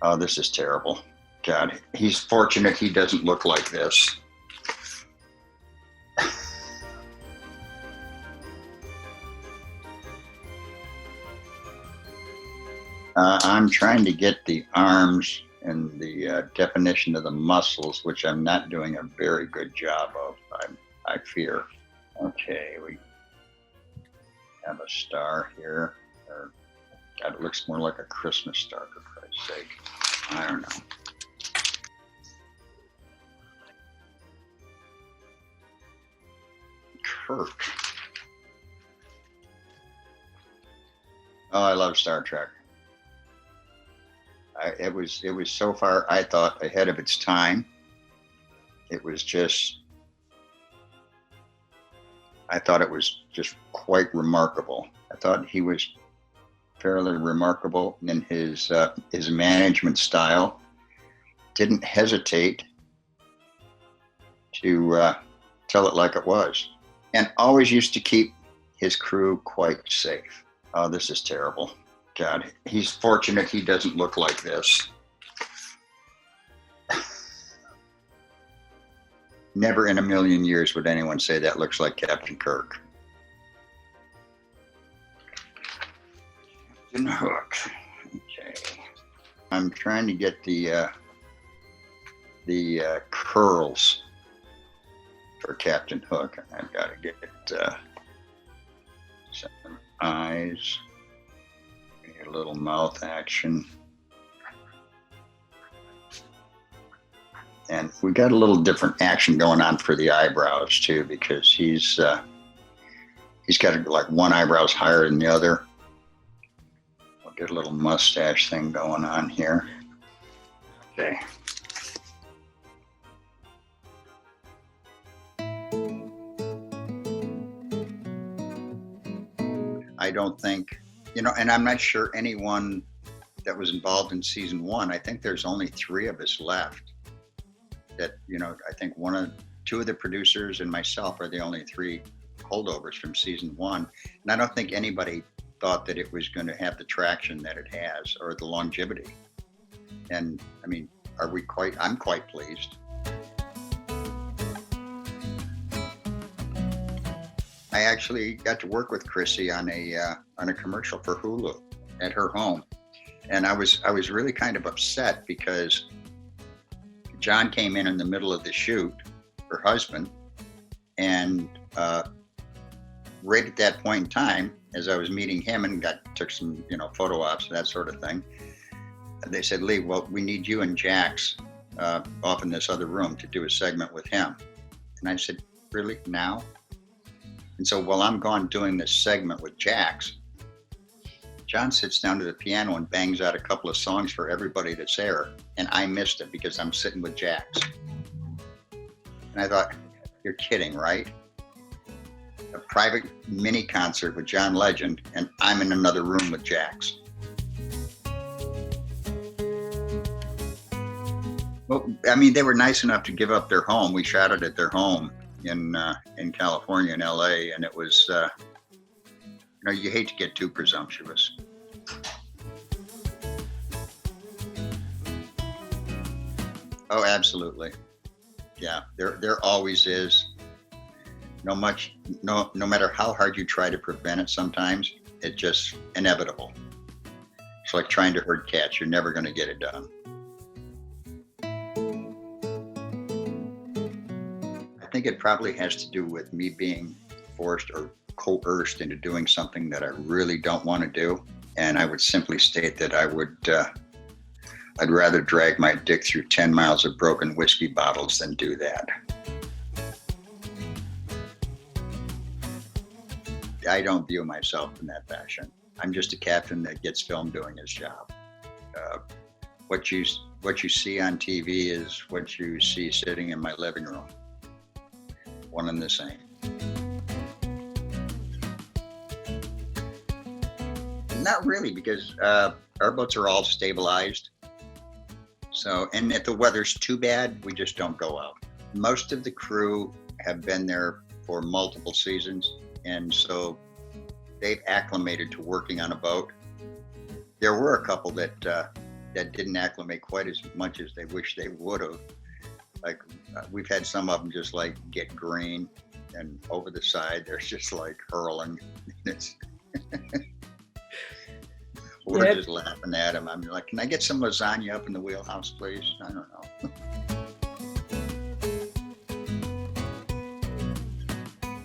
Oh, this is terrible. God, he's fortunate he doesn't look like this. I'm trying to get the arms and the definition of the muscles, which I'm not doing a very good job of, I fear. Okay, we have a star here. Or, God, it looks more like a Christmas star, for Christ's sake. I don't know. Kirk. Oh, I love Star Trek. It was so far, I thought, ahead of its time. It was just, I thought it was just quite remarkable. I thought he was fairly remarkable in his management style. Didn't hesitate to tell it like it was, and always used to keep his crew quite safe. Oh, this is terrible. God, he's fortunate he doesn't look like this. Never in a million years would anyone say that looks like Captain Kirk. Captain Hook. Okay. I'm trying to get the curls for Captain Hook. I've got to get some eyes. A little mouth action. And we got a little different action going on for the eyebrows too, because he's got like one eyebrow's higher than the other. We'll get a little mustache thing going on here. Okay. I don't think, and I'm not sure anyone that was involved in season one. I think there's only 3 of us left. That, I think two of the producers and myself are the only 3 holdovers from season one. And I don't think anybody thought that it was going to have the traction that it has or the longevity. And I mean, I'm quite pleased. I actually got to work with Chrissy on a commercial for Hulu at her home, and I was really kind of upset because John came in the middle of the shoot, her husband, and right at that point in time, as I was meeting him and took some photo ops, that sort of thing, they said, "Lee, well, we need you and Jax off in this other room to do a segment with him." And I said, "Really, now?" And so while I'm gone doing this segment with Jax, John sits down to the piano and bangs out a couple of songs for everybody that's there. And I missed it because I'm sitting with Jax. And I thought, you're kidding, right? A private mini concert with John Legend, and I'm in another room with Jax. Well, I mean, they were nice enough to give up their home. We shot it at their home in California, in LA, and it was, you hate to get too presumptuous. Oh, absolutely. Yeah, there always is. No matter how hard you try to prevent it, sometimes it's just inevitable. It's like trying to herd cats. You're never going to get it done. I think it probably has to do with me being forced or coerced into doing something that I really don't want to do. And I would simply state that I'd rather drag my dick through 10 miles of broken whiskey bottles than do that. I don't view myself in that fashion. I'm just a captain that gets filmed doing his job. What you see on TV is what you see sitting in my living room. One and the same. Not really, because our boats are all stabilized. So, and if the weather's too bad, we just don't go out. Most of the crew have been there for multiple seasons, and so they've acclimated to working on a boat. There were a couple that that didn't acclimate quite as much as they wish they would have. Like we've had some of them just like get green and over the side. They're just like hurling. We're just laughing at them. I'm like, can I get some lasagna up in the wheelhouse, please? I don't know.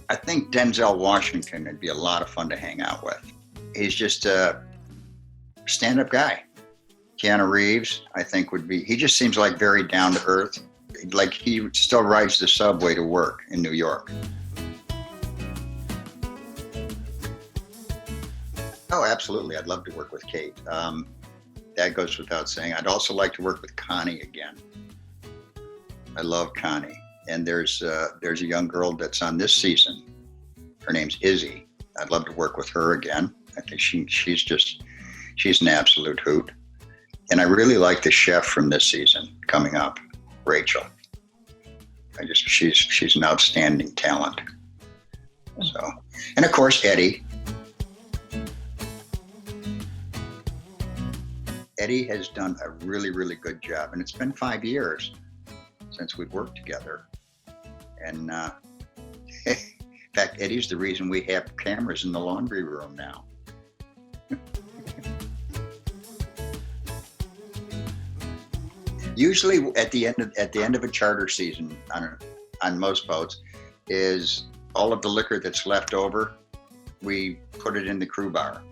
I think Denzel Washington would be a lot of fun to hang out with. He's just a stand-up guy. Keanu Reeves, I think he just seems like very down to earth. Like he still rides the subway to work in New York. Oh, absolutely. I'd love to work with Kate. That goes without saying. I'd also like to work with Connie again. I love Connie. And there's a young girl that's on this season. Her name's Izzy. I'd love to work with her again. I think she's an absolute hoot. And I really like the chef from this season coming up, Rachel. She's an outstanding talent. So, and of course, Eddie. Eddie has done a really, really good job. And it's been 5 years since we've worked together. And in fact, Eddie's the reason we have cameras in the laundry room now. Usually at the end of a charter season on most boats is all of the liquor that's left over, we put it in the crew bar.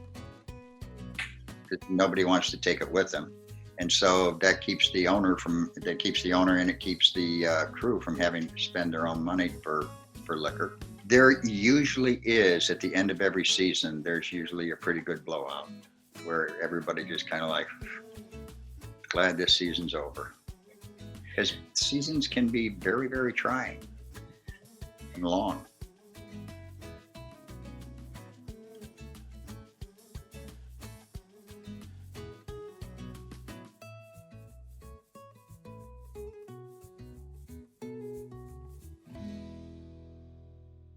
Nobody wants to take it with them. And so that keeps the owner and it keeps the crew from having to spend their own money for liquor. There usually is, at the end of every season, there's usually a pretty good blowout where everybody just kind of like, glad this season's over. Because seasons can be very, very trying and long.